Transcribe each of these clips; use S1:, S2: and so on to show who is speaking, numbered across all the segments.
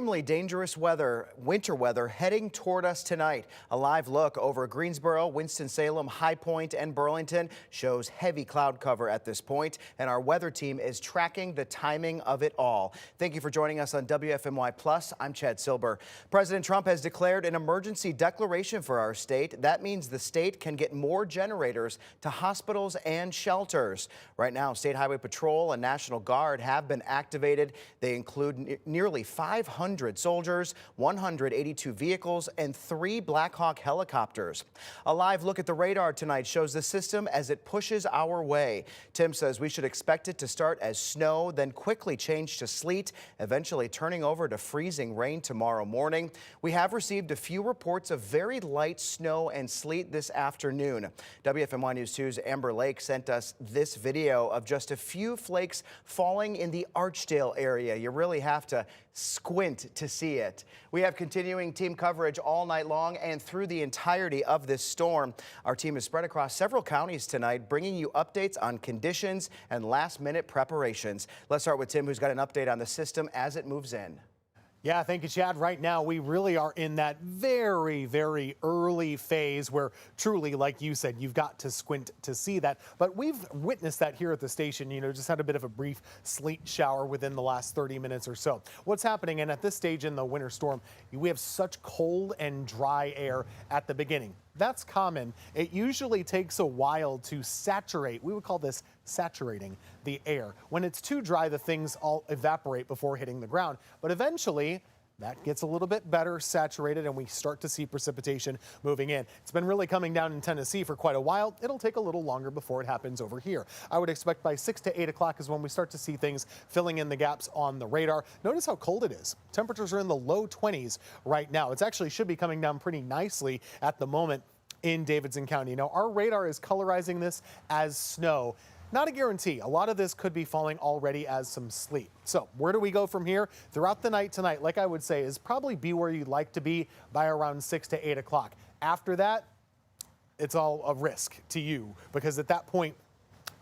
S1: extremely dangerous weather, winter weather heading toward us tonight. A live look over Greensboro, Winston-Salem, High Point, and Burlington shows heavy cloud cover at this point, and our weather team is tracking the timing of it all. Thank you for joining us on WFMY Plus. I'm Chad Silber. President Trump has declared an emergency declaration for our state. That means the state can get more generators to hospitals and shelters. Right now, State Highway Patrol and National Guard have been activated. They include nearly 500 soldiers, 182 vehicles, and 3 Black Hawk helicopters. A live look at the radar tonight shows the system as it pushes our way. Tim says we should expect it to start as snow, then quickly change to sleet, eventually turning over to freezing rain tomorrow morning. We have received a few reports of very light snow and sleet this afternoon. WFMY News 2's Amber Lake sent us this video of just a few flakes falling in the Archdale area. You really have to squint to see it. We have continuing team coverage all night long and through the entirety of this storm. Our team is spread across several counties tonight, bringing you updates on conditions and last-minute preparations. Let's start with Tim, who's got an update on the system as it moves in.
S2: Yeah, thank you, Chad. Right now, we really are in that very, very early phase where truly, like you said, you've got to squint to see that. But we've witnessed that here at the station, just had a bit of a brief sleet shower within the last 30 minutes or so. What's happening, and at this stage in the winter storm, we have such cold and dry air at the beginning. That's common. It usually takes a while to saturate. We would call this saturating the air. When it's too dry, the things all evaporate before hitting the ground. But eventually, that gets a little bit better saturated and we start to see precipitation moving in. It's been really coming down in Tennessee for quite a while. It'll take a little longer before it happens over here. I would expect by 6 to 8 o'clock is when we start to see things filling in the gaps on the radar. Notice how cold it is. Temperatures are in the low 20s right now. It actually should be coming down pretty nicely at the moment in Davidson County. Now, our radar is colorizing this as snow. Not a guarantee. A lot of this could be falling already as some sleet. So where do we go from here? Throughout the night tonight, like I would say, is probably be where you'd like to be by around 6 to 8 o'clock. After that, it's all a risk to you because at that point,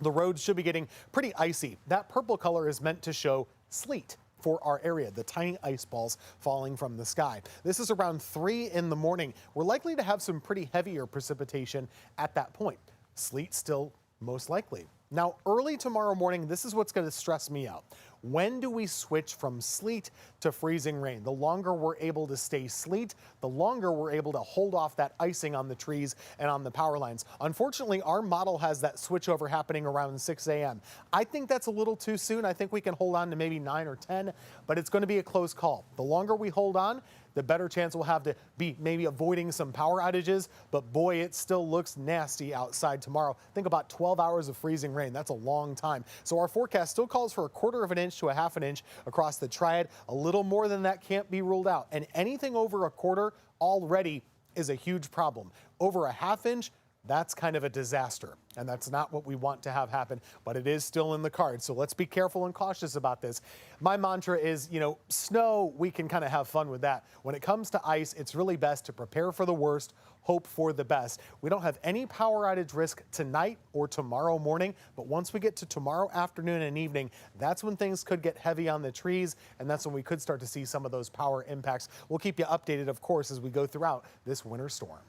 S2: the roads should be getting pretty icy. That purple color is meant to show sleet for our area, the tiny ice balls falling from the sky. This is around 3 in the morning. We're likely to have some pretty heavier precipitation at that point. Sleet still most likely. Now, early tomorrow morning, this is what's going to stress me out. When do we switch from sleet to freezing rain? The longer we're able to stay sleet, the longer we're able to hold off that icing on the trees and on the power lines. Unfortunately, our model has that switchover happening around 6 a.m. I think that's a little too soon. I think we can hold on to maybe 9 or 10, but it's going to be a close call. The longer we hold on, the better chance we'll have to be maybe avoiding some power outages. But boy, it still looks nasty outside tomorrow. Think about 12 hours of freezing rain. That's a long time. So our forecast still calls for 1/4 of an inch to a 1/2 inch across the Triad. A little more than that can't be ruled out. And anything over 1/4 already is a huge problem. Over a 1/2 inch, that's kind of a disaster, and that's not what we want to have happen, but it is still in the cards. So let's be careful and cautious about this. My mantra is, snow, we can kind of have fun with that. When it comes to ice, it's really best to prepare for the worst, hope for the best. We don't have any power outage risk tonight or tomorrow morning, but once we get to tomorrow afternoon and evening, that's when things could get heavy on the trees, and that's when we could start to see some of those power impacts. We'll keep you updated, of course, as we go throughout this winter storm.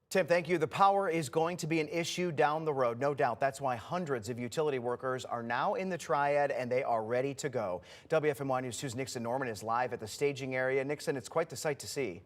S1: Tim, thank you. The power is going to be an issue down the road, no doubt. That's why hundreds of utility workers are now in the Triad and they are ready to go. WFMY News 2's Nixon Norman is live at the staging area. Nixon, it's quite the sight to see.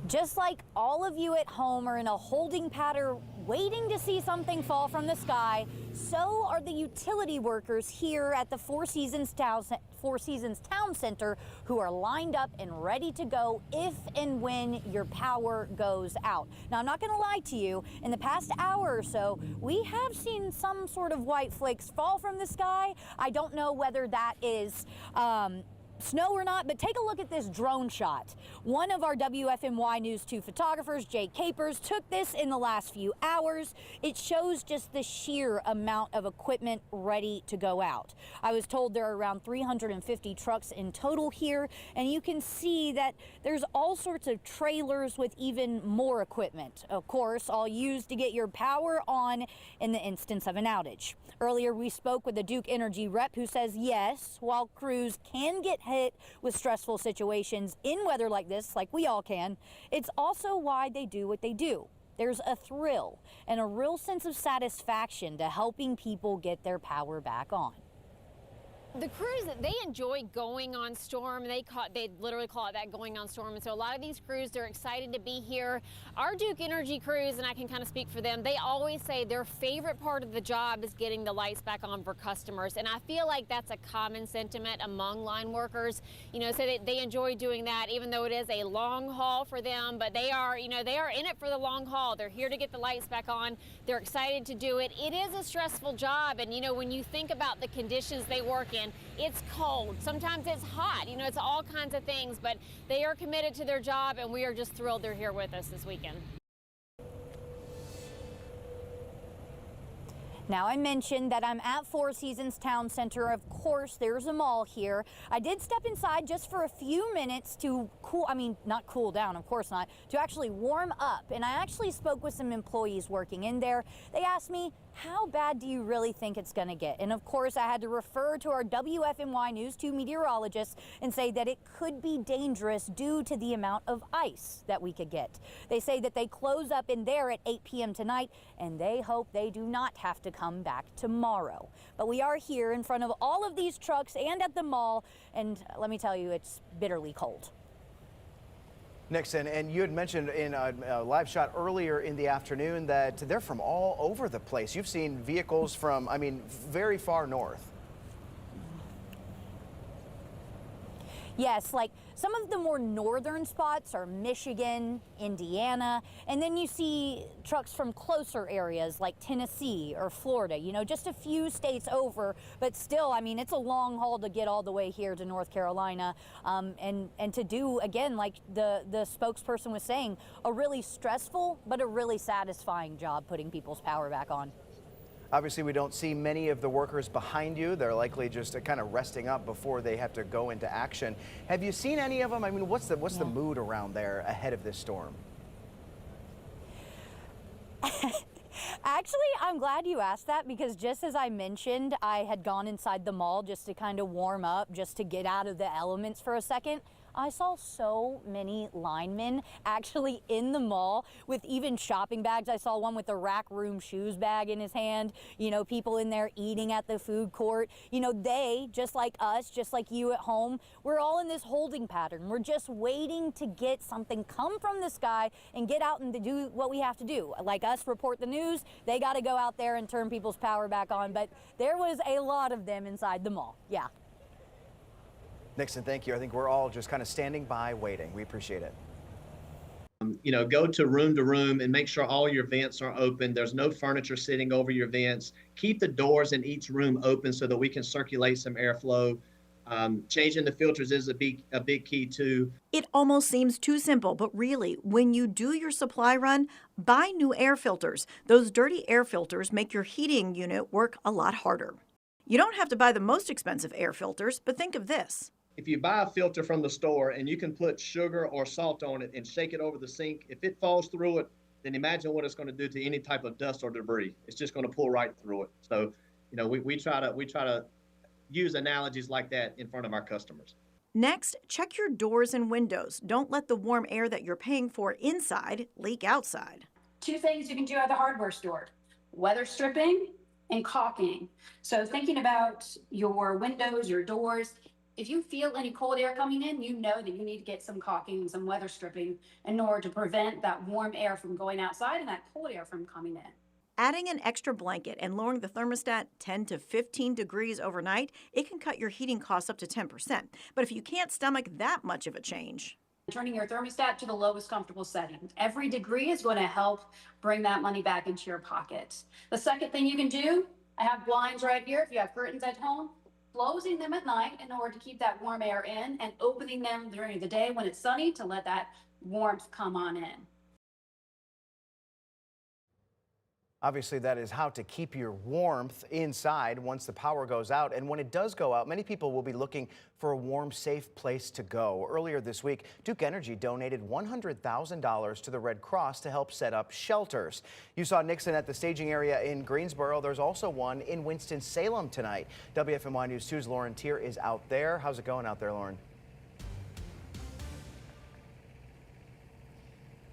S3: Just like all of you at home are in a holding pattern waiting to see something fall from the sky, so are the utility workers here at the Four Seasons Town Center who are lined up and ready to go if and when your power goes out. Now, I'm not going to lie to you. In the past hour or so, we have seen some sort of white flakes fall from the sky. I don't know whether that is Snow or not, but take a look at this drone shot. One of our WFMY News 2 photographers, Jake Capers, took this in the last few hours. It shows just the sheer amount of equipment ready to go out. I was told there are around 350 trucks in total here, and you can see that there's all sorts of trailers with even more equipment. Of course, all used to get your power on in the instance of an outage. Earlier, we spoke with the Duke Energy rep who says yes, while crews can get hit with stressful situations in weather like this, like we all can, it's also why they do what they do. There's a thrill and a real sense of satisfaction to helping people get their power back on.
S4: The crews, they enjoy going on storm. They literally call it that, going on storm. And so a lot of these crews, they're excited to be here. Our Duke Energy crews, and I can kind of speak for them, they always say their favorite part of the job is getting the lights back on for customers. And I feel like that's a common sentiment among line workers. You know, so they enjoy doing that, even though it is a long haul for them. But they are, you know, they are in it for the long haul. They're here to get the lights back on. They're excited to do it. It is a stressful job. And, you know, when you think about the conditions they work in, it's cold, sometimes it's hot, you know, it's all kinds of things, but they are committed to their job, and we are just thrilled they're here with us this weekend.
S3: Now, I mentioned that I'm at Four Seasons Town Center. Of course, there's a mall here. I did step inside just for a few minutes to not cool down, of course not, to actually warm up. And I actually spoke with some employees working in there. They asked me, how bad do you really think it's going to get? And of course, I had to refer to our WFMY News 2 meteorologists and say that it could be dangerous due to the amount of ice that we could get. They say that they close up in there at 8 p.m. tonight, and they hope they do not have to come back tomorrow. But we are here in front of all of these trucks and at the mall, and let me tell you, it's bitterly cold.
S1: Nixon, and you had mentioned in a live shot earlier in the afternoon that they're from all over the place. You've seen vehicles from, very far north.
S3: Yes, like some of the more northern spots are Michigan, Indiana, and then you see trucks from closer areas like Tennessee or Florida, you know, just a few states over, but still, it's a long haul to get all the way here to North Carolina, and to do, again, like the spokesperson was saying, a really stressful but a really satisfying job putting people's power back on.
S1: Obviously, we don't see many of the workers behind you. They're likely just kind of resting up before they have to go into action. Have you seen any of them? What's the mood around there ahead of this storm?
S3: Actually, I'm glad you asked that, because just as I mentioned, I had gone inside the mall just to kind of warm up, just to get out of the elements for a second. I saw so many linemen actually in the mall with even shopping bags. I saw one with a rack room shoes bag in his hand, you know, people in there eating at the food court. You know, they, just like us, just like you at home, we're all in this holding pattern. We're just waiting to get something come from the sky and get out and to do what we have to do. Like us, report the news, they got to go out there and turn people's power back on. But there was a lot of them inside the mall. Yeah.
S1: Nixon, thank you. I think we're all just kind of standing by waiting. We appreciate it.
S5: Go to room and make sure all your vents are open. There's no furniture sitting over your vents. Keep the doors in each room open so that we can circulate some airflow. Changing the filters is a big key too.
S6: It almost seems too simple, but really, when you do your supply run, buy new air filters. Those dirty air filters make your heating unit work a lot harder. You don't have to buy the most expensive air filters, but think of this.
S5: If you buy a filter from the store and you can put sugar or salt on it and shake it over the sink, if it falls through it, then imagine what it's going to do to any type of dust or debris. It's just going to pull right through it. So, we try to use analogies like that in front of our customers.
S6: Next, check your doors and windows. Don't let the warm air that you're paying for inside leak outside.
S7: Two things you can do at the hardware store: weather stripping and caulking. So thinking about your windows, your doors, if you feel any cold air coming in, you know that you need to get some caulking and some weather stripping in order to prevent that warm air from going outside and that cold air from coming in.
S6: Adding an extra blanket and lowering the thermostat 10 to 15 degrees overnight, it can cut your heating costs up to 10%. But if you can't stomach that much of a change,
S7: turning your thermostat to the lowest comfortable setting. Every degree is going to help bring that money back into your pocket. The second thing you can do, I have blinds right here. If you have curtains at home, closing them at night in order to keep that warm air in and opening them during the day when it's sunny to let that warmth come on in.
S1: Obviously, that is how to keep your warmth inside once the power goes out. And when it does go out, many people will be looking for a warm, safe place to go. Earlier this week, Duke Energy donated $100,000 to the Red Cross to help set up shelters. You saw Nixon at the staging area in Greensboro. There's also one in Winston-Salem tonight. WFMY News 2's Lauren Tier is out there. How's it going out there, Lauren?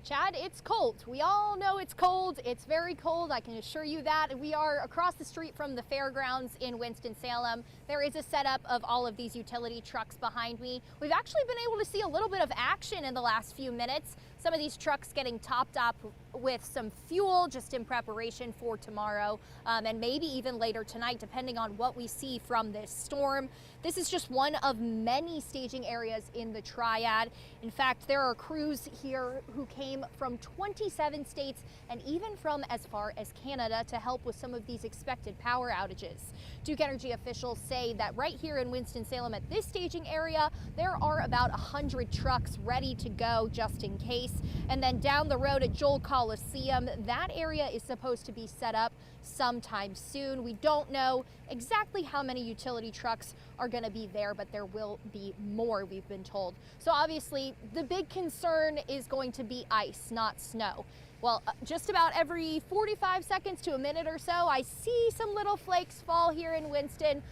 S8: Chad, it's cold. We all know it's cold. It's very cold, I can assure you that. We are across the street from the fairgrounds in Winston-Salem. There is a setup of all of these utility trucks behind me. We've actually been able to see a little bit of action in the last few minutes. Some of these trucks getting topped up with some fuel just in preparation for tomorrow and maybe even later tonight, depending on what we see from this storm. This is just one of many staging areas in the Triad. In fact, there are crews here who came from 27 states and even from as far as Canada to help with some of these expected power outages. Duke Energy officials say that right here in Winston-Salem at this staging area, there are about 100 trucks ready to go just in case. And then down the road at Joel Coliseum, that area is supposed to be set up sometime soon. We don't know exactly how many utility trucks are going to be there, but there will be more, we've been told. So obviously, the big concern is going to be ice, not snow. Well, just about every 45 seconds to a minute or so, I see some little flakes fall here in Winston.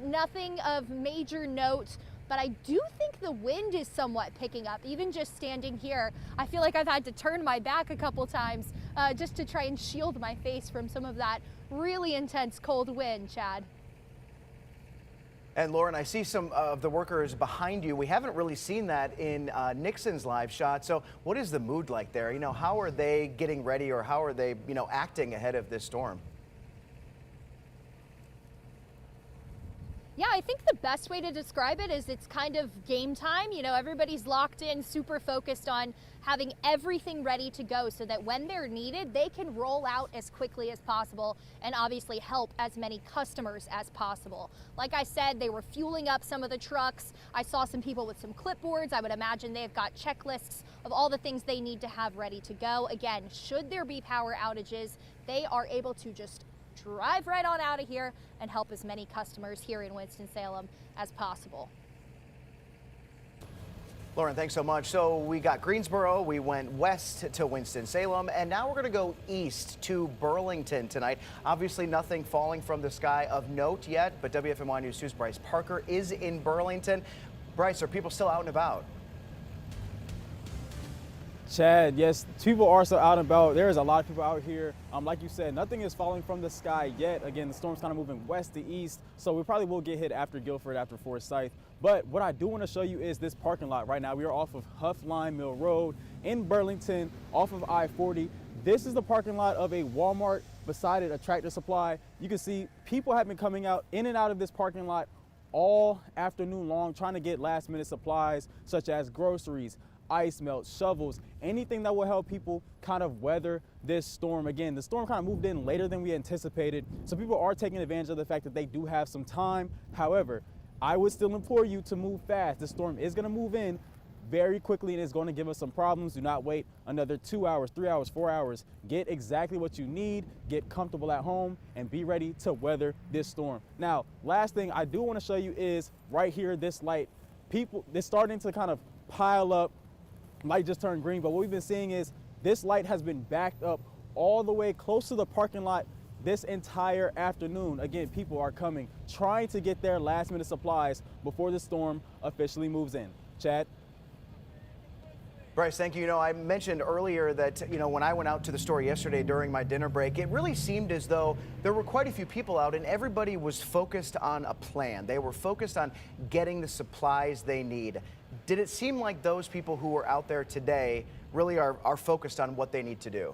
S8: Nothing of major note. But I do think the wind is somewhat picking up. Even just standing here, I feel like I've had to turn my back a couple times just to try and shield my face from some of that really intense cold wind, Chad.
S1: And Lauren, I see some of the workers behind you. We haven't really seen that in Nixon's live shot. So what is the mood like there? You know, how are they getting ready, or how are they, acting ahead of this storm?
S8: Yeah, I think the best way to describe it is it's kind of game time. You know, everybody's locked in, super focused on having everything ready to go so that when they're needed, they can roll out as quickly as possible and obviously help as many customers as possible. Like I said, they were fueling up some of the trucks. I saw some people with some clipboards. I would imagine they've got checklists of all the things they need to have ready to go. Again, should there be power outages, they are able to just drive right on out of here and help as many customers here in Winston-Salem as possible.
S1: Lauren, thanks so much. So we got Greensboro, we went west to Winston-Salem, and now we're going to go east to Burlington tonight. Obviously nothing falling from the sky of note yet, but WFMY News 2's Bryce Parker is in Burlington. Bryce, are people still out and about?
S9: Chad, yes, people are still out and about. There is a lot of people out here. Like you said, nothing is falling from the sky yet. Again, the storm's kind of moving west to east, so we probably will get hit after Guilford, after Forsyth. But what I do want to show you is this parking lot right now. We are off of Huff Line Mill Road in Burlington, off of I-40. This is the parking lot of a Walmart, beside it a Tractor Supply. You can see people have been coming out in and out of this parking lot all afternoon long, trying to get last minute supplies such as groceries, ice melt, shovels, anything that will help people kind of weather this storm. Again, the storm kind of moved in later than we anticipated, so people are taking advantage of the fact that they do have some time. However, I would still implore you to move fast. The storm is going to move in very quickly and it's going to give us some problems. Do not wait another 2 hours, 3 hours, 4 hours. Get exactly what you need, get comfortable at home, and be ready to weather this storm. Now, last thing I do want to show you is right here, this light. People, they're starting to kind of pile up. Light just turned green, but what we've been seeing is this light has been backed up all the way close to the parking lot this entire afternoon. Again, people are coming, trying to get their last minute supplies before the storm officially moves in. Chad?
S1: Bryce, thank you. I mentioned earlier that, when I went out to the store yesterday during my dinner break, it really seemed as though there were quite a few people out and everybody was focused on a plan. They were focused on getting the supplies they need. Did it seem like those people who were out there today really are focused on what they need to do?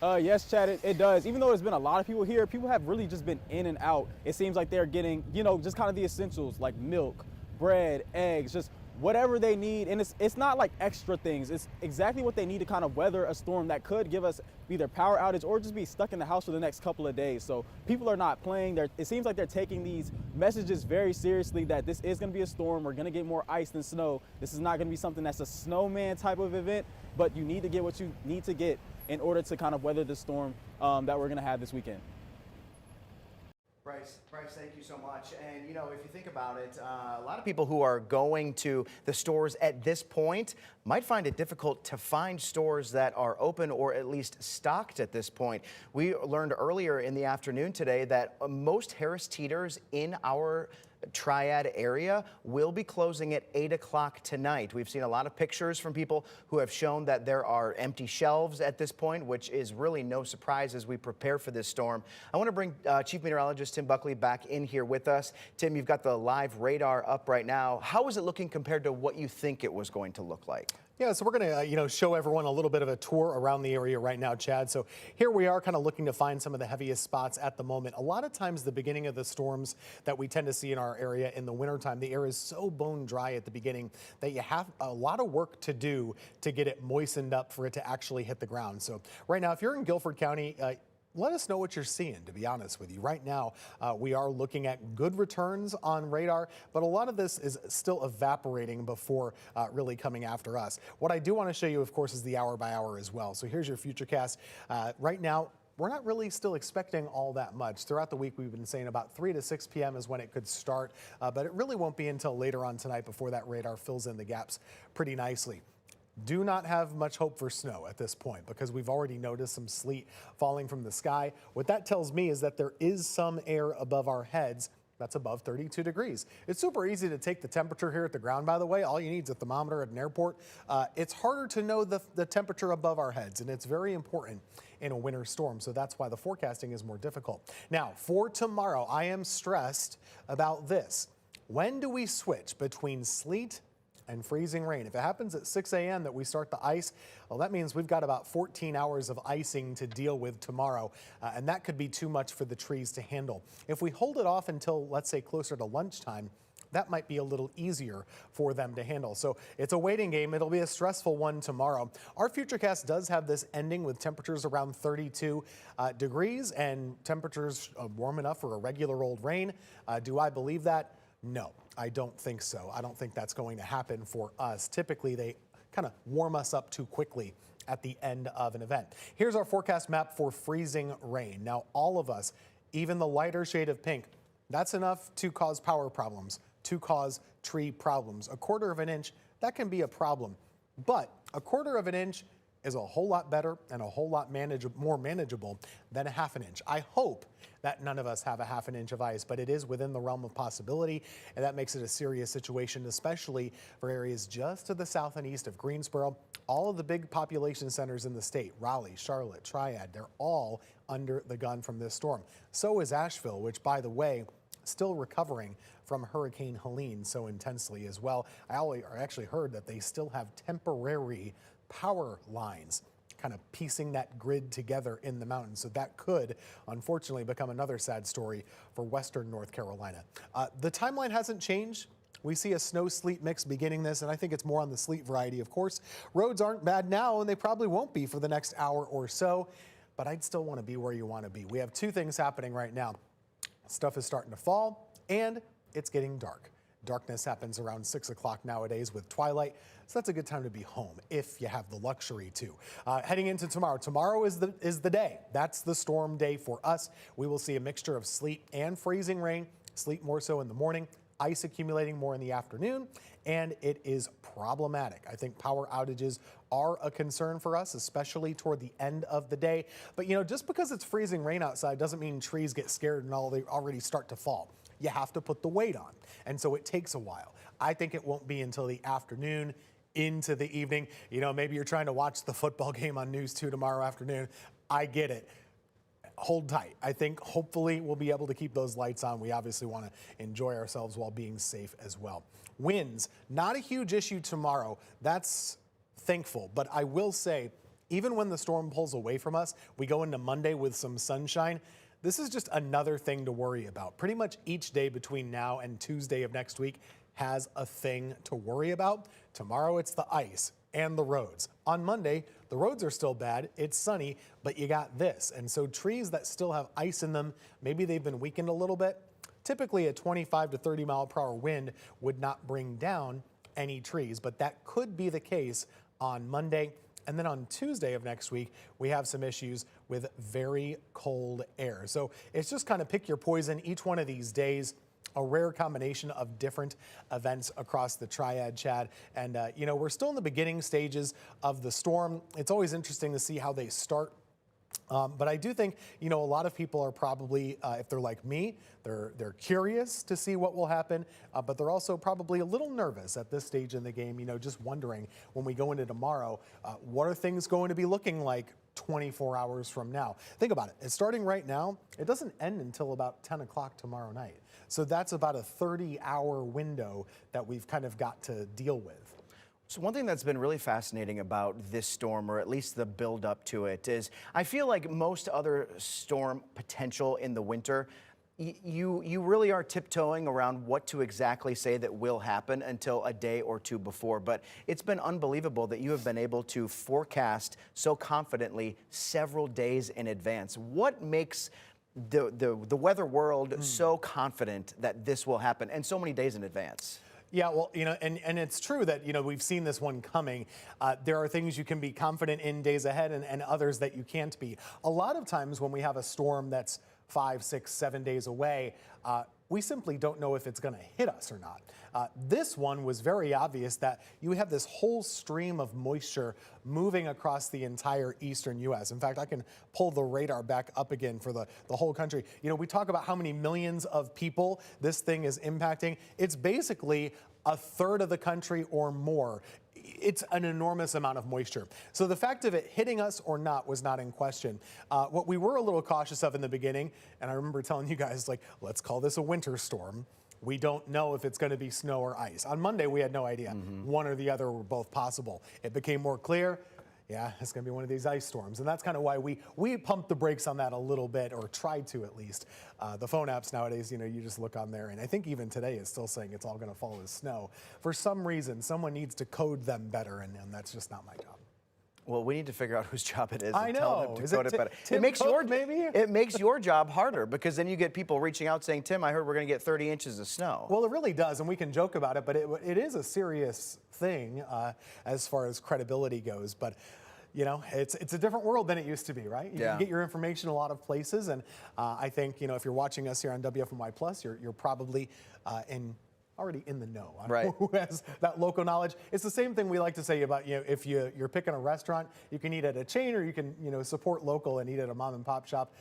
S9: Yes, Chad, it does. Even though there's been a lot of people here, people have really just been in and out. It seems like they're getting, just kind of the essentials like milk, bread, eggs, just whatever they need, and it's not like extra things. It's exactly what they need to kind of weather a storm that could give us either power outage or just be stuck in the house for the next couple of days. So people are not playing. It seems like they're taking these messages very seriously, that this is going to be a storm. We're going to get more ice than snow. This is not going to be something that's a snowman type of event, but you need to get what you need to get in order to kind of weather the storm that we're going to have this weekend.
S1: Bryce, thank you so much. And, you know, if you think about it, a lot of people who are going to the stores at this point might find it difficult to find stores that are open or at least stocked at this point. We learned earlier in the afternoon today that most Harris Teeters in our Triad area will be closing at 8 o'clock tonight. We've seen a lot of pictures from people who have shown that there are empty shelves at this point, which is really no surprise as we prepare for this storm. I want to bring Chief Meteorologist Tim Buckley back in here with us. Tim, you've got the live radar up right now. How is it looking compared to what you think it was going to look like?
S2: Yeah, so we're going to, show everyone a little bit of a tour around the area right now, Chad. So here we are kind of looking to find some of the heaviest spots at the moment. A lot of times the beginning of the storms that we tend to see in our area in the wintertime, the air is so bone dry at the beginning that you have a lot of work to do to get it moistened up for it to actually hit the ground. So right now, if you're in Guilford County, let us know what you're seeing, to be honest with you. Right now, we are looking at good returns on radar, but a lot of this is still evaporating before really coming after us. What I do want to show you, of course, is the hour by hour as well. So here's your futurecast. Right now, we're not really still expecting all that much. Throughout the week, we've been saying about 3 to 6 p.m. is when it could start, but it really won't be until later on tonight before that radar fills in the gaps pretty nicely. Do not have much hope for snow at this point because we've already noticed some sleet falling from the sky. What that tells me is that there is some air above our heads that's above 32 degrees. It's super easy to take the temperature here at the ground, by the way. All you need is a thermometer at an airport. It's harder to know the temperature above our heads, and it's very important in a winter storm, so that's why the forecasting is more difficult. Now, for tomorrow, I am stressed about this. When do we switch between sleet and freezing rain? If it happens at 6 a.m. that we start the ice, well, that means we've got about 14 hours of icing to deal with tomorrow, and that could be too much for the trees to handle. If we hold it off until, let's say, closer to lunchtime, that might be a little easier for them to handle. So it's a waiting game. It'll be a stressful one tomorrow. Our futurecast does have this ending with temperatures around 32 degrees and temperatures warm enough for a regular old rain. Do I believe that? No, I don't think so. I don't think that's going to happen for us. Typically, they kind of warm us up too quickly at the end of an event. Here's our forecast map for freezing rain. Now, all of us, even the lighter shade of pink, that's enough to cause power problems, to cause tree problems. A quarter of an inch, that can be a problem. But a quarter of an inch is a whole lot better and a whole lot more manageable than a half an inch. I hope that none of us have a half an inch of ice, but it is within the realm of possibility, and that makes it a serious situation, especially for areas just to the south and east of Greensboro. All of the big population centers in the state, Raleigh, Charlotte, Triad, they're all under the gun from this storm. So is Asheville, which, by the way, still recovering from Hurricane Helene so intensely as well. I actually heard that they still have temporary power lines kind of piecing that grid together in the mountains. So that could, unfortunately, become another sad story for western North Carolina. The timeline hasn't changed. We see a snow-sleet mix beginning this, and I think it's more on the sleet variety, of course. Roads aren't bad now, and they probably won't be for the next hour or so, but I'd still want to be where you want to be. We have two things happening right now. Stuff is starting to fall, and it's getting dark. Darkness happens around 6 o'clock nowadays with twilight, so that's a good time to be home if you have the luxury to. Heading into tomorrow. Tomorrow is the day. That's the storm day for us. We will see a mixture of sleet and freezing rain. Sleet more so in the morning, ice accumulating more in the afternoon, and it is problematic. I think power outages are a concern for us, especially toward the end of the day. But just because it's freezing rain outside doesn't mean trees get scared and they already start to fall. You have to put the weight on, and so it takes a while. I think it won't be until the afternoon into the evening. Maybe you're trying to watch the football game on News 2 tomorrow afternoon. I get it. Hold tight. I think hopefully we'll be able to keep those lights on. We obviously want to enjoy ourselves while being safe as well. Winds, not a huge issue tomorrow. That's thankful, but I will say, even when the storm pulls away from us, we go into Monday with some sunshine. This is just another thing to worry about. Pretty much each day between now and Tuesday of next week, has a thing to worry about. Tomorrow it's the ice and the roads. On Monday, the roads are still bad, it's sunny, but you got this. And so trees that still have ice in them, maybe they've been weakened a little bit. Typically a 25 to 30 mile per hour wind would not bring down any trees, but that could be the case on Monday. And then on Tuesday of next week, we have some issues with very cold air. So it's just kind of pick your poison each one of these days. A rare combination of different events across the Triad, Chad. And, you know, we're still in the beginning stages of the storm. It's always interesting to see how they start. But I do think, you know, a lot of people are probably, if they're like me, they're curious to see what will happen, but they're also probably a little nervous at this stage in the game, you know, just wondering when we go into tomorrow, what are things going to be looking like 24 hours from now? Think about it. It's starting right now. It doesn't end until about 10 o'clock tomorrow night. So that's about a 30-hour window that we've kind of got to deal with.
S1: So one thing that's been really fascinating about this storm, or at least the build up to it, is I feel like most other storm potential in the winter, you really are tiptoeing around what to exactly say that will happen until a day or two before. But it's been unbelievable that you have been able to forecast so confidently several days in advance. What makes the weather world so confident that this will happen and so many days in advance?
S2: Yeah, well, you know, and it's true that, you know, we've seen this one coming. There are things you can be confident in days ahead and others that you can't be. A lot of times when we have a storm that's 5, 6, 7 days away, we simply don't know if it's going to hit us or not. This one was very obvious that you have this whole stream of moisture moving across the entire eastern U.S. In fact, I can pull the radar back up again for the whole country. You know, we talk about how many millions of people this thing is impacting. It's basically a third of the country or more. It's an enormous amount of moisture. So the fact of it hitting us or not was not in question. What we were a little cautious of in the beginning, and I remember telling you guys, like, let's call this a winter storm. We don't know if it's going to be snow or ice. On Monday, we had no idea. One or the other were both possible. It became more clear. Yeah, it's going to be one of these ice storms. And that's kind of why we pumped the brakes on that a little bit, or tried to at least. The phone apps nowadays, you know, you just look on there, and I think even today it's still saying it's all going to fall as snow. For some reason, someone needs to code them better, and that's just not my job.
S1: Well, we need to figure out whose job it is.
S2: I
S1: and tell
S2: know.
S1: them to code it better.
S2: Tim Cook, maybe?
S1: It makes your job harder, because then you get people reaching out saying, Tim, I heard we're going to get 30 inches of snow.
S2: Well, it really does, and we can joke about it, but it is a serious thing as far as credibility goes. But you know, it's a different world than it used to be, right? You can get your information a lot of places, and I think, you know, if you're watching us here on WFMY Plus, you're probably already in the know on who has that local knowledge. It's the same thing we like to say about, you know, if you're picking a restaurant, you can eat at a chain, or you can, you know, support local and eat at a mom and pop shop.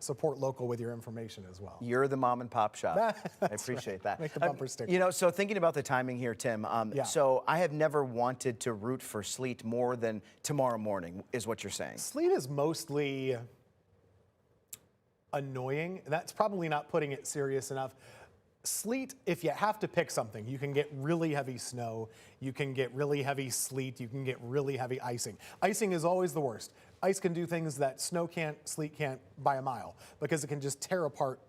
S2: Support local with your information as well.
S1: You're the mom and pop shop. I appreciate that.
S2: Make the bumper sticker.
S1: You know, so thinking about the timing here, Tim, so I have never wanted to root for sleet more than tomorrow morning, is what you're saying.
S2: Sleet is mostly annoying. That's probably not putting it serious enough. Sleet, if you have to pick something, you can get really heavy snow, you can get really heavy sleet, you can get really heavy icing. Icing is always the worst. Ice can do things that snow can't, sleet can't by a mile, because it can just tear apart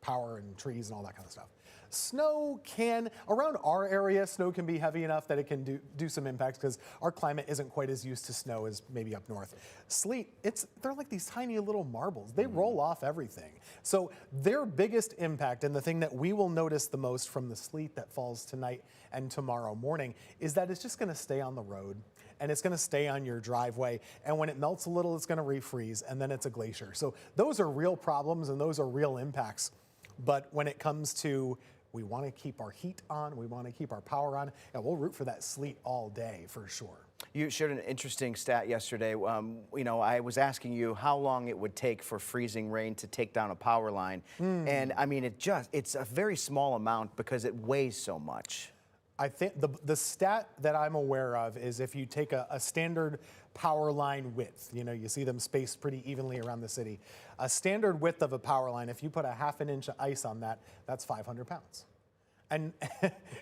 S2: power and trees and all that kind of stuff. Snow can, around our area, snow can be heavy enough that it can do some impacts, because our climate isn't quite as used to snow as maybe up north. Sleet, they're like these tiny little marbles. They roll off everything. So their biggest impact, and the thing that we will notice the most from the sleet that falls tonight and tomorrow morning, is that it's just going to stay on the road, and it's going to stay on your driveway. And when it melts a little, it's going to refreeze, and then it's a glacier. So those are real problems, and those are real impacts. But when it comes to, we want to keep our heat on, we want to keep our power on, and we'll root for that sleet all day for sure.
S1: You shared an interesting stat yesterday. You know, I was asking you how long it would take for freezing rain to take down a power line. And I mean, it's a very small amount because it weighs so much.
S2: I think the stat that I'm aware of is if you take a standard power line width, you know, you see them spaced pretty evenly around the city. A standard width of a power line, if you put a ½ an inch of ice on that, that's 500 pounds. And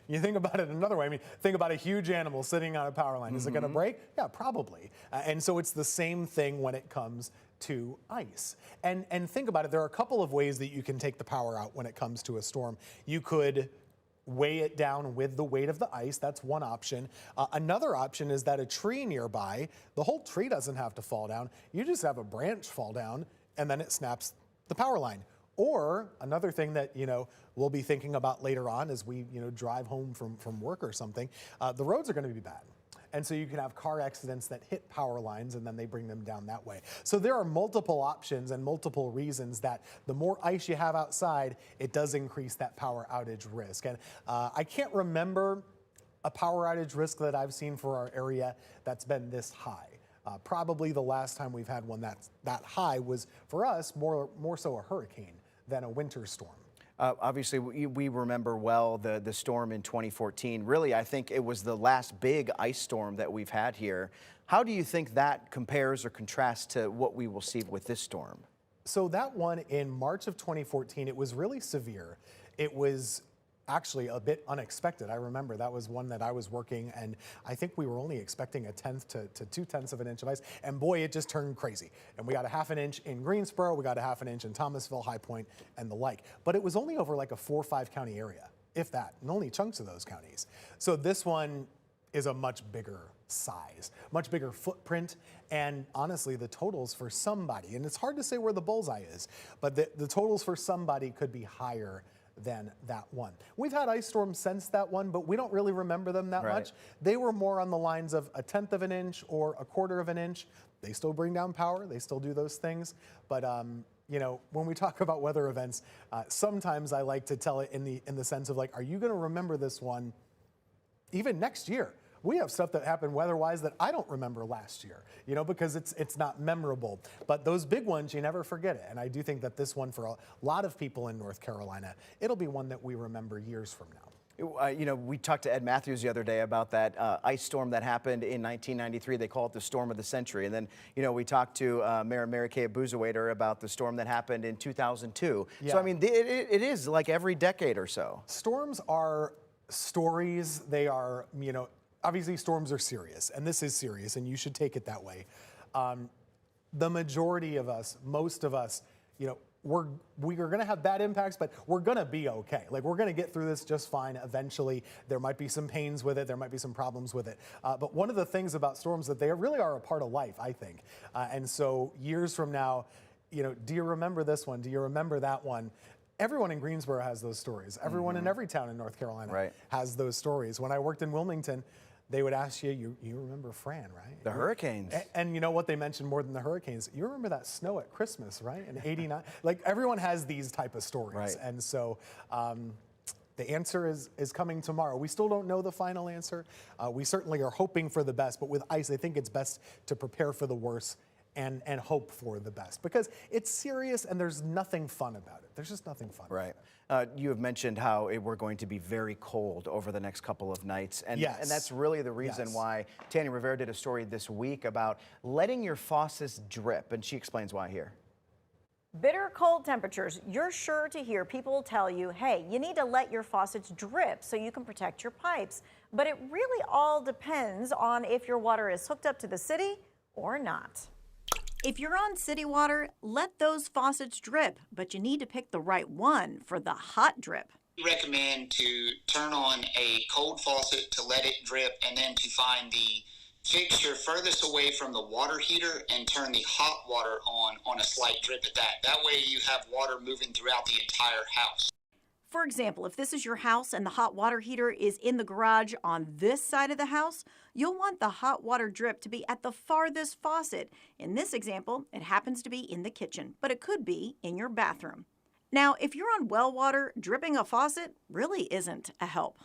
S2: you think about it another way. I mean, think about a huge animal sitting on a power line. Is it going to break? Yeah, probably. And so it's the same thing when it comes to ice. And think about it. There are a couple of ways that you can take the power out when it comes to a storm. You could weigh it down with the weight of the ice. That's one option. Another option is that a tree nearby, the whole tree doesn't have to fall down. You just have a branch fall down and then it snaps the power line. Or another thing that, we'll be thinking about later on as we, drive home from work or something, the roads are going to be bad. And so you can have car accidents that hit power lines and then they bring them down that way. So there are multiple options and multiple reasons that the more ice you have outside, it does increase that power outage risk. And I can't remember a power outage risk that I've seen for our area that's been this high. Probably the last time we've had one that's that high was, for us, more so a hurricane than a winter storm.
S1: Obviously, we remember well the storm in 2014. Really, I think it was the last big ice storm that we've had here. How do you think that compares or contrasts to what we will see with this storm?
S2: So that one in March of 2014, it was really severe. It was actually a bit unexpected. I remember that was one that I was working, and I think we were only expecting 1/10 to 2/10 of an inch of ice, and boy, it just turned crazy. And we got a 1/2 inch in Greensboro, we got a 1/2 inch in Thomasville, High Point, and the like. But it was only over like a 4 or 5 county area, if that, and only chunks of those counties. So this one is a much bigger size, much bigger footprint, and honestly, the totals for somebody, and it's hard to say where the bullseye is, but the totals for somebody could be higher than that one. We've had ice storms since that one, but we don't really remember them that much. They were more on the lines of 1/10 of an inch or 1/4 of an inch. They still bring down power, they still do those things, but when we talk about weather events, sometimes I like to tell it in the sense of like, are you going to remember this one even next year? We have stuff that happened weather-wise that I don't remember last year, because it's not memorable. But those big ones, you never forget it. And I do think that this one, for a lot of people in North Carolina, it'll be one that we remember years from now.
S1: We talked to Ed Matthews the other day about that ice storm that happened in 1993. They call it the storm of the century. And then, we talked to Mayor Mary Kay Abuzawader about the storm that happened in 2002. Yeah. So, I mean, it is like every decade or so.
S2: Storms are stories. They are, obviously storms are serious, and this is serious, and you should take it that way. The majority of us, most of us, we are going to have bad impacts, but we're going to be okay. Like, we're going to get through this just fine eventually. There might be some pains with it. There might be some problems with it. But one of the things about storms that they really are a part of life, I think. And so years from now, do you remember this one? Do you remember that one? Everyone in Greensboro has those stories. Everyone in every town in North Carolina has those stories. When I worked in Wilmington, they would ask you remember Fran, right?
S1: The hurricanes.
S2: And you know what they mentioned more than the hurricanes? You remember that snow at Christmas, right? In '89? Like, everyone has these type of stories. Right. And so the answer is coming tomorrow. We still don't know the final answer. We certainly are hoping for the best, but with ice, I think it's best to prepare for the worst and hope for the best, because it's serious and there's nothing fun about it. There's just nothing fun.
S1: Right. You have mentioned how we're going to be very cold over the next couple of nights. And, and that's really the reason why Tanya Rivera did a story this week about letting your faucets drip. And she explains why here.
S6: Bitter cold temperatures. You're sure to hear people tell you, hey, you need to let your faucets drip so you can protect your pipes. But it really all depends on if your water is hooked up to the city or not. If you're on city water, let those faucets drip, but you need to pick the right one for the hot drip.
S10: We recommend to turn on a cold faucet to let it drip, and then to find the fixture furthest away from the water heater and turn the hot water on a slight drip at that. That way you have water moving throughout the entire house.
S6: For example, if this is your house and the hot water heater is in the garage on this side of the house, you'll want the hot water drip to be at the farthest faucet. In this example, it happens to be in the kitchen, but it could be in your bathroom. Now, if you're on well water, dripping a faucet really isn't a help.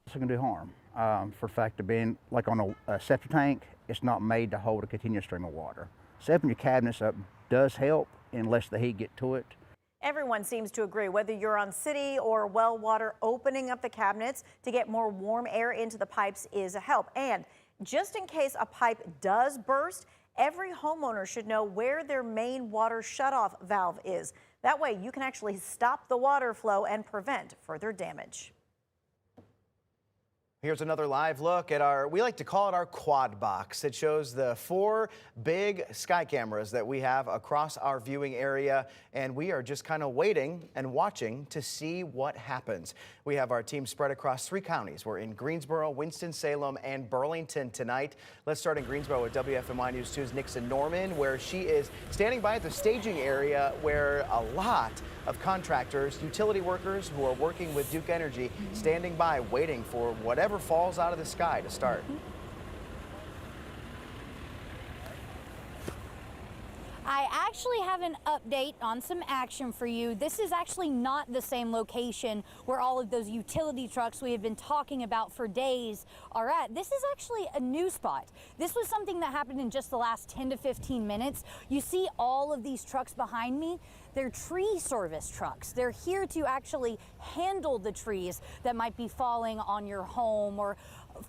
S11: It's going to do harm. For the fact of being like on a septic tank, it's not made to hold a continuous stream of water. Stepping your cabinets up does help unless the heat get to it.
S6: Everyone seems to agree, whether you're on city or well water, opening up the cabinets to get more warm air into the pipes is a help. And just in case a pipe does burst, every homeowner should know where their main water shutoff valve is. That way you can actually stop the water flow and prevent further damage.
S1: Here's another live look at we like to call it our quad box. It shows the 4 big sky cameras that we have across our viewing area, and we are just kind of waiting and watching to see what happens. We have our team spread across 3 counties. We're in Greensboro, Winston-Salem, and Burlington tonight. Let's start in Greensboro with WFMY News 2's Nixon Norman, where she is standing by at the staging area where a lot of contractors, utility workers who are working with Duke Energy, standing by waiting for whatever falls out of the sky to start.
S3: I actually have an update on some action for you. This is actually not the same location where all of those utility trucks we have been talking about for days are at. This is actually a new spot. This was something that happened in just the last 10 to 15 minutes. You see all of these trucks behind me? They're tree service trucks. They're here to actually handle the trees that might be falling on your home or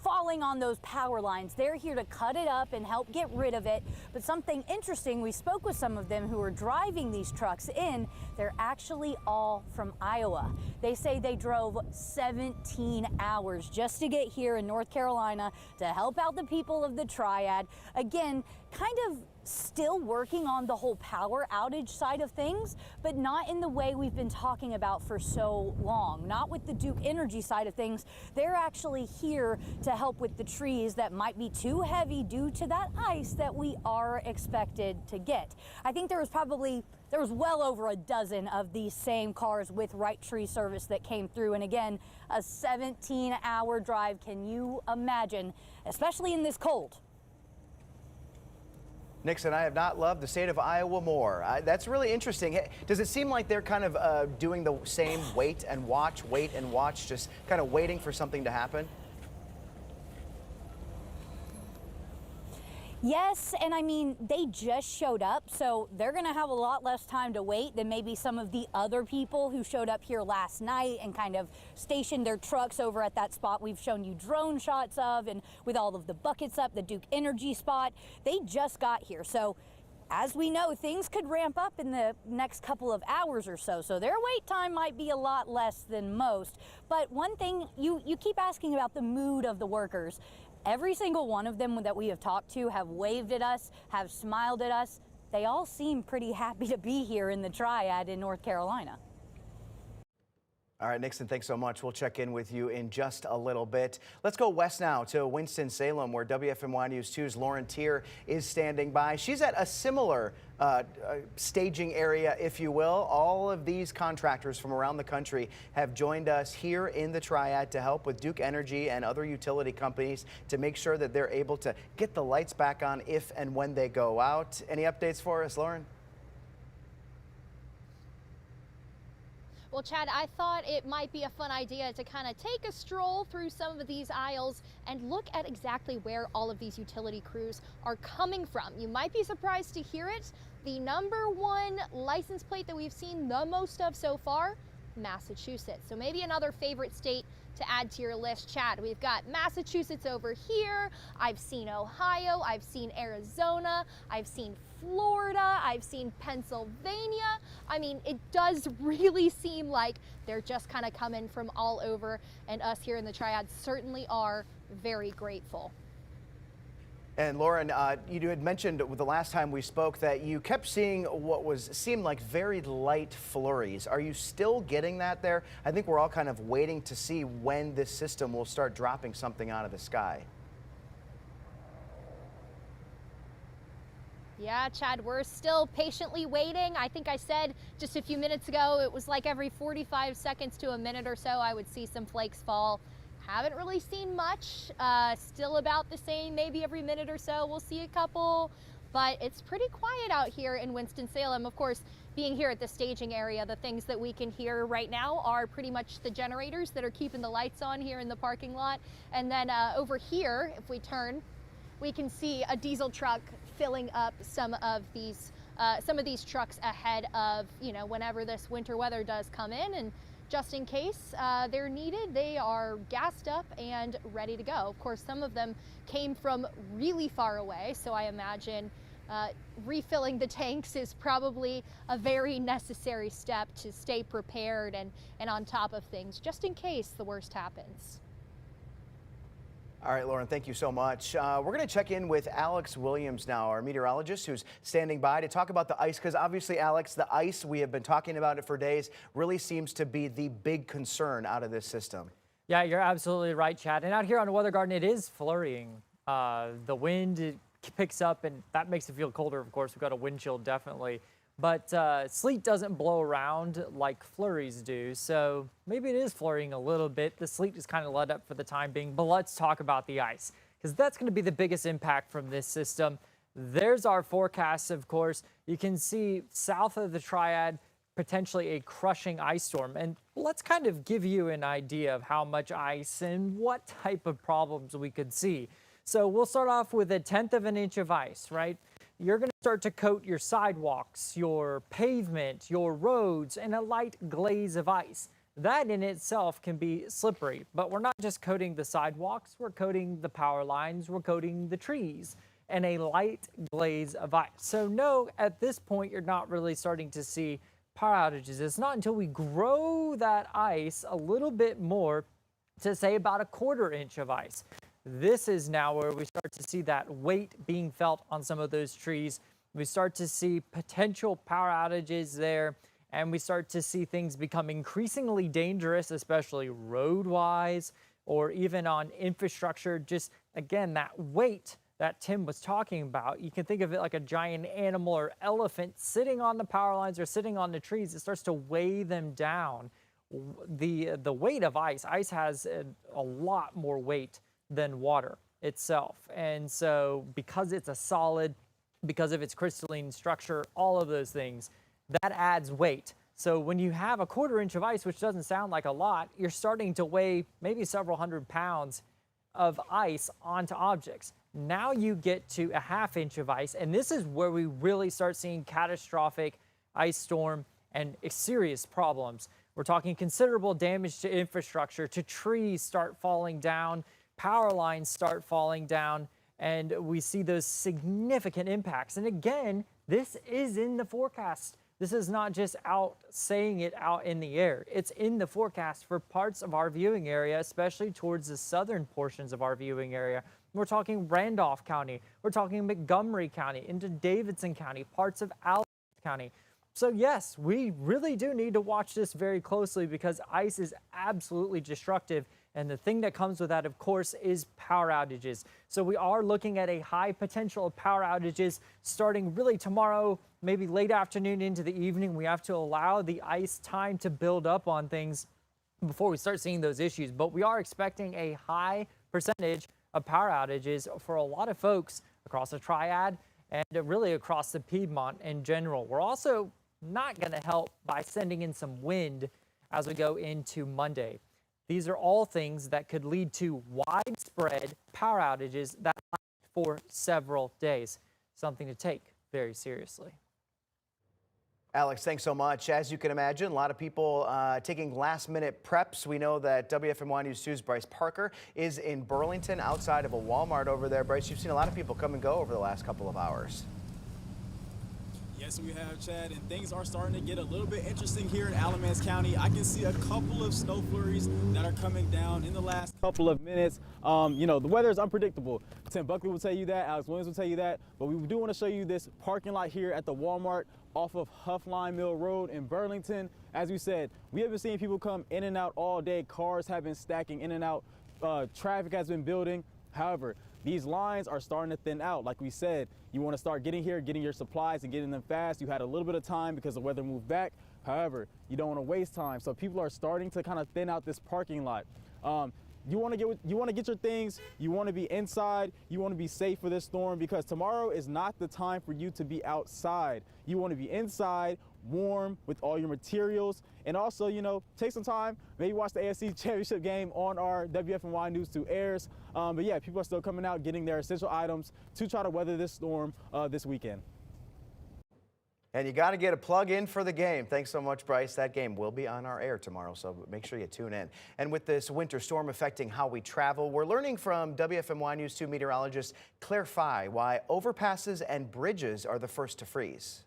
S3: falling on those power lines. They're here to cut it up and help get rid of it. But something interesting, we spoke with some of them who are driving these trucks in. They're actually all from Iowa. They say they drove 17 hours just to get here in North Carolina to help out the people of the Triad. Again, kind of still working on the whole power outage side of things, but not in the way we've been talking about for so long. Not with the Duke Energy side of things. They're actually here to help with the trees that might be too heavy due to that ice that we are expected to get. I think there was well over a dozen of these same cars with Right Tree Service that came through. And again, a 17-hour drive. Can you imagine, especially in this cold?
S1: Nixon, I have not loved the state of Iowa more. That's really interesting. Does it seem like they're kind of doing the same wait and watch, just kind of waiting for something to happen?
S3: Yes, and I mean, they just showed up, so they're going to have a lot less time to wait than maybe some of the other people who showed up here last night and kind of stationed their trucks over at that spot we've shown you drone shots of, and with all of the buckets up, the Duke Energy spot. They just got here, so as we know, things could ramp up in the next couple of hours or so, so their wait time might be a lot less than most. But one thing, you keep asking about the mood of the workers. Every single one of them that we have talked to have waved at us, have smiled at us. They all seem pretty happy to be here in the Triad in North Carolina.
S1: All right, Nixon, thanks so much. We'll check in with you in just a little bit. Let's go west now to Winston-Salem, where WFMY News 2's Lauren Tier is standing by. She's at a similar staging area, if you will. All of these contractors from around the country have joined us here in the Triad to help with Duke Energy and other utility companies to make sure that they're able to get the lights back on if and when they go out. Any updates for us, Lauren?
S8: Well, Chad, I thought it might be a fun idea to kind of take a stroll through some of these aisles and look at exactly where all of these utility crews are coming from. You might be surprised to hear it. The #1 license plate that we've seen the most of so far, Massachusetts. So maybe another favorite state to add to your list, Chad. We've got Massachusetts over here. I've seen Ohio. I've seen Arizona. I've seen Florida. I've seen Pennsylvania. I mean, it does really seem like they're just kind of coming from all over, and us here in the Triad certainly are very grateful.
S1: And Lauren, you had mentioned the last time we spoke that you kept seeing what seemed like very light flurries. Are you still getting that there? I think we're all kind of waiting to see when this system will start dropping something out of the sky.
S8: Yeah, Chad, we're still patiently waiting. I think I said just a few minutes ago, it was like every 45 seconds to a minute or so, I would see some flakes fall. Haven't really seen much, still about the same, maybe every minute or so we'll see a couple, but it's pretty quiet out here in Winston-Salem. Of course, being here at the staging area, the things that we can hear right now are pretty much the generators that are keeping the lights on here in the parking lot. And then over here, if we turn, we can see a diesel truck filling up some of these trucks ahead of, you know, whenever this winter weather does come in, and just in case they're needed, they are gassed up and ready to go. Of course, some of them came from really far away, so I imagine refilling the tanks is probably a very necessary step to stay prepared and on top of things, just in case the worst happens.
S1: All right, Lauren, thank you so much. We're going to check in with Alex Williams now, our meteorologist who's standing by to talk about the ice, because obviously, Alex, the ice, we have been talking about it for days, really seems to be the big concern out of this system.
S12: Yeah, you're absolutely right, Chad. And out here on Weather Garden, it is flurrying. The wind picks up, and that makes it feel colder, of course. We've got a wind chill, definitely. But sleet doesn't blow around like flurries do, so maybe it is flurrying a little bit. The sleet is kind of let up for the time being, but let's talk about the ice, because that's going to be the biggest impact from this system. There's our forecast, of course. You can see south of the Triad, potentially a crushing ice storm. And let's kind of give you an idea of how much ice and what type of problems we could see. So we'll start off with 1/10 of an inch of ice, right? You're going to start to coat your sidewalks, your pavement, your roads, and a light glaze of ice. That in itself can be slippery, but we're not just coating the sidewalks, we're coating the power lines, we're coating the trees, and a light glaze of ice. So no, at this point, you're not really starting to see power outages. It's not until we grow that ice a little bit more to say about 1/4 inch of ice. This is now where we start to see that weight being felt on some of those trees. We start to see potential power outages there, and we start to see things become increasingly dangerous, especially road-wise or even on infrastructure. Just, again, that weight that Tim was talking about, you can think of it like a giant animal or elephant sitting on the power lines or sitting on the trees. It starts to weigh them down. The weight of ice has a lot more weight than water itself. And so because it's a solid, because of its crystalline structure, all of those things, that adds weight. So when you have 1/4 inch of ice, which doesn't sound like a lot, you're starting to weigh maybe several hundred pounds of ice onto objects. Now you get to 1/2 inch of ice, and this is where we really start seeing catastrophic ice storm and serious problems. We're talking considerable damage to infrastructure, to trees start falling down, power lines start falling down, and we see those significant impacts. And again, this is in the forecast. This is not just out saying it out in the air. It's in the forecast for parts of our viewing area, especially towards the southern portions of our viewing area. We're talking Randolph County. We're talking Montgomery County, into Davidson County, parts of Allen County. So yes, we really do need to watch this very closely, because ice is absolutely destructive. And the thing that comes with that, of course, is power outages. So we are looking at a high potential of power outages starting really tomorrow, maybe late afternoon into the evening. We have to allow the ice time to build up on things before we start seeing those issues. But we are expecting a high percentage of power outages for a lot of folks across the Triad and really across the Piedmont in general. We're also not going to help by sending in some wind as we go into Monday. These are all things that could lead to widespread power outages that last for several days. Something to take very seriously.
S1: Alex, thanks so much. As you can imagine, a lot of people taking last-minute preps. We know that WFMY News 2's Bryce Parker is in Burlington outside of a Walmart over there. Bryce, you've seen a lot of people come and go over the last couple of hours.
S9: Yes, we have, Chad, and things are starting to get a little bit interesting here in Alamance County. I can see a couple of snow flurries that are coming down in the last couple of minutes. You know, the weather is unpredictable. Tim Buckley will tell you that, Alex Williams will tell you that, but we do want to show you this parking lot here at the Walmart off of Huffline Mill Road in Burlington. As we said, we have been seeing people come in and out all day. Cars have been stacking in and out. Traffic has been building. However, these lines are starting to thin out. Like we said, you want to start getting here, getting your supplies and getting them fast. You had a little bit of time because the weather moved back. However, you don't want to waste time. So people are starting to kind of thin out this parking lot. You want to get your things. You want to be inside. You want to be safe for this storm, because tomorrow is not the time for you to be outside. You want to be inside, warm, with all your materials, and also, you know, take some time, maybe watch the AFC Championship game on our WFMY News 2 airs. But yeah, people are still coming out, getting their essential items to try to weather this storm this weekend.
S1: And you got to get a plug in for the game. Thanks so much, Bryce. That game will be on our air tomorrow, so make sure you tune in. And with this winter storm affecting how we travel, we're learning from WFMY News 2 meteorologist Claire Fye why overpasses and bridges are the first to freeze.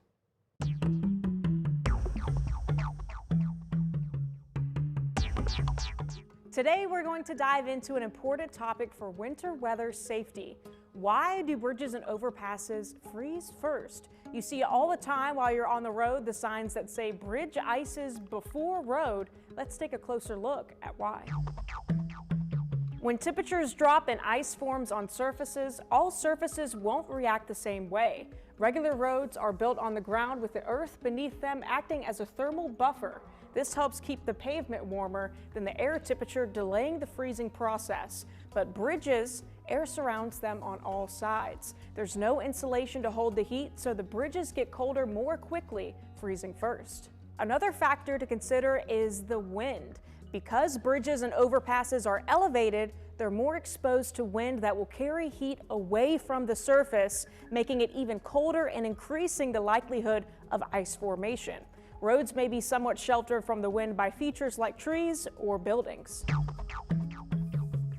S13: Today we're going to dive into an important topic for winter weather safety. Why do bridges and overpasses freeze first? You see all the time while you're on the road the signs that say bridge ices before road. Let's take a closer look at why. When temperatures drop and ice forms on surfaces, all surfaces won't react the same way. Regular roads are built on the ground with the earth beneath them acting as a thermal buffer. This helps keep the pavement warmer than the air temperature, delaying the freezing process. But bridges, air surrounds them on all sides. There's no insulation to hold the heat, so the bridges get colder more quickly, freezing first. Another factor to consider is the wind. Because bridges and overpasses are elevated, they're more exposed to wind that will carry heat away from the surface, making it even colder and increasing the likelihood of ice formation. Roads may be somewhat sheltered from the wind by features like trees or buildings.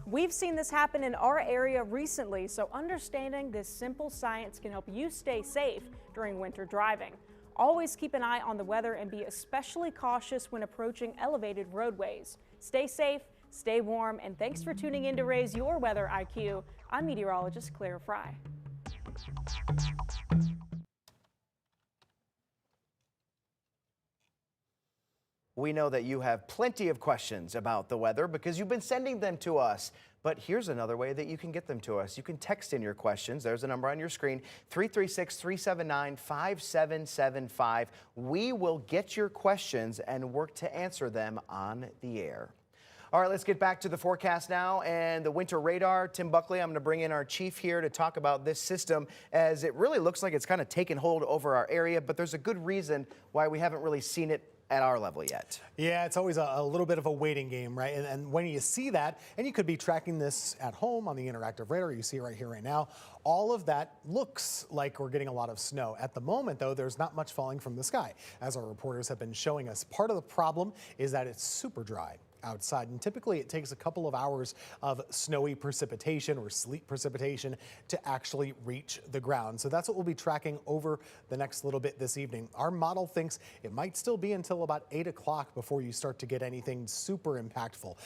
S13: We've seen this happen in our area recently, so understanding this simple science can help you stay safe during winter driving. Always keep an eye on the weather and be especially cautious when approaching elevated roadways. Stay safe, stay warm, and thanks for tuning in to Raise Your Weather IQ. I'm meteorologist Claire Fry.
S1: We know that you have plenty of questions about the weather because you've been sending them to us. But here's another way that you can get them to us. You can text in your questions. There's a number on your screen, 336-379-5775. We will get your questions and work to answer them on the air. All right, let's get back to the forecast now and the winter radar. Tim Buckley, I'm going to bring in our chief here to talk about this system, as it really looks like it's kind of taken hold over our area, but there's a good reason why we haven't really seen it at our level yet.
S2: Yeah, it's always a little bit of a waiting game, right? And when you see that, and you could be tracking this at home on the interactive radar, you see it right here, right now, all of that looks like we're getting a lot of snow. At the moment, though, there's not much falling from the sky, as our reporters have been showing us. Part of the problem is that it's super dry outside, and typically it takes a couple of hours of snowy precipitation or sleet precipitation to actually reach the ground. So that's what we'll be tracking over the next little bit this evening. Our model thinks it might still be until about 8 o'clock before you start to get anything super impactful.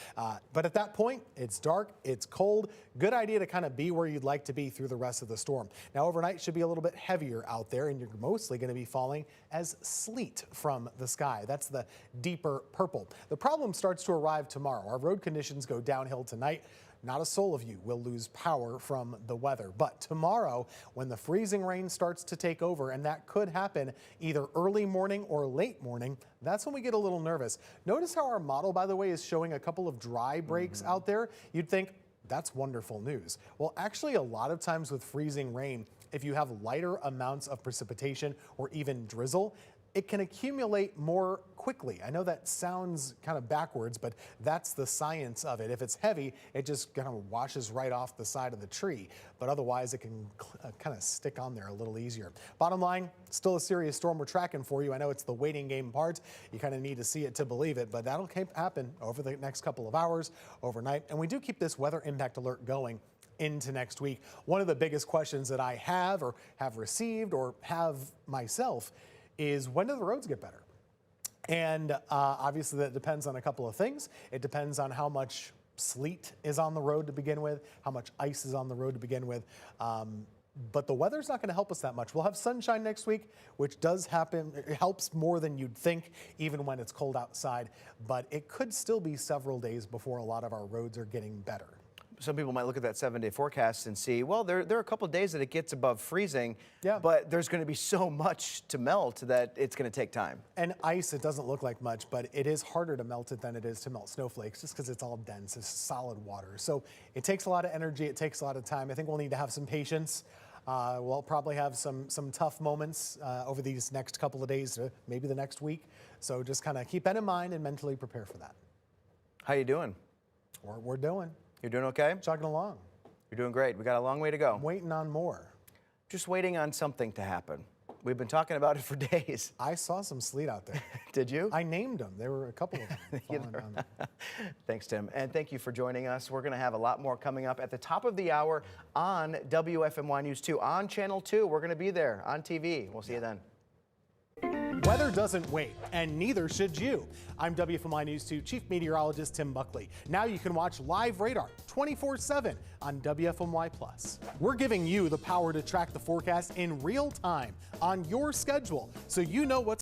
S2: But at that point, it's dark, it's cold. Good idea to kind of be where you'd like to be through the rest of the storm. Now, overnight should be a little bit heavier out there, and you're mostly going to be falling as sleet from the sky. That's the deeper purple. The problem starts to arrive tomorrow. Our road conditions go downhill tonight. Not a soul of you will lose power from the weather. But tomorrow, when the freezing rain starts to take over, and that could happen either early morning or late morning, that's when we get a little nervous. Notice how our model, by the way, is showing a couple of dry breaks out there. You'd think, that's wonderful news. Well, actually, a lot of times with freezing rain, if you have lighter amounts of precipitation or even drizzle, it can accumulate more quickly. I know that sounds kind of backwards, but that's the science of it. If it's heavy, it just kind of washes right off the side of the tree. But otherwise, it can kind of stick on there a little easier. Bottom line, still a serious storm we're tracking for you. I know it's the waiting game part. You kind of need to see it to believe it, but that'll happen over the next couple of hours, overnight. And we do keep this weather impact alert going into next week. One of the biggest questions that I have or have received or have myself is, when do the roads get better? And obviously that depends on a couple of things. It depends on how much sleet is on the road to begin with, how much ice is on the road to begin with. But the weather's not going to help us that much. We'll have sunshine next week, which does happen. It helps more than you'd think, even when it's cold outside. But it could still be several days before a lot of our roads are getting better.
S1: Some people might look at that 7-day forecast and see, well, there are a couple of days that it gets above freezing,
S2: yeah,
S1: but there's going to be so much to melt that it's going to take time.
S2: And ice, it doesn't look like much, but it is harder to melt it than it is to melt snowflakes, just because it's all dense, it's solid water. So it takes a lot of energy, it takes a lot of time. I think we'll need to have some patience. We'll probably have some tough moments over these next couple of days, maybe the next week. So just kind of keep that in mind and mentally prepare for that.
S1: How you doing?
S2: We're doing.
S1: You're doing okay?
S2: Chugging along.
S1: You're doing great. We got a long way to go.
S2: I'm waiting on more.
S1: Just waiting on something to happen. We've been talking about it for days.
S2: I saw some sleet out there.
S1: Did you?
S2: I named them. There were a couple of them falling down there.
S1: Thanks, Tim. And thank you for joining us. We're going to have a lot more coming up at the top of the hour on WFMY News 2. On Channel 2, we're going to be there on TV. We'll see you then.
S2: Weather doesn't wait, and neither should you. I'm WFMY News 2 Chief Meteorologist Tim Buckley. Now you can watch live radar 24/7 on WFMY+. We're giving you the power to track the forecast in real time on your schedule, so you know what's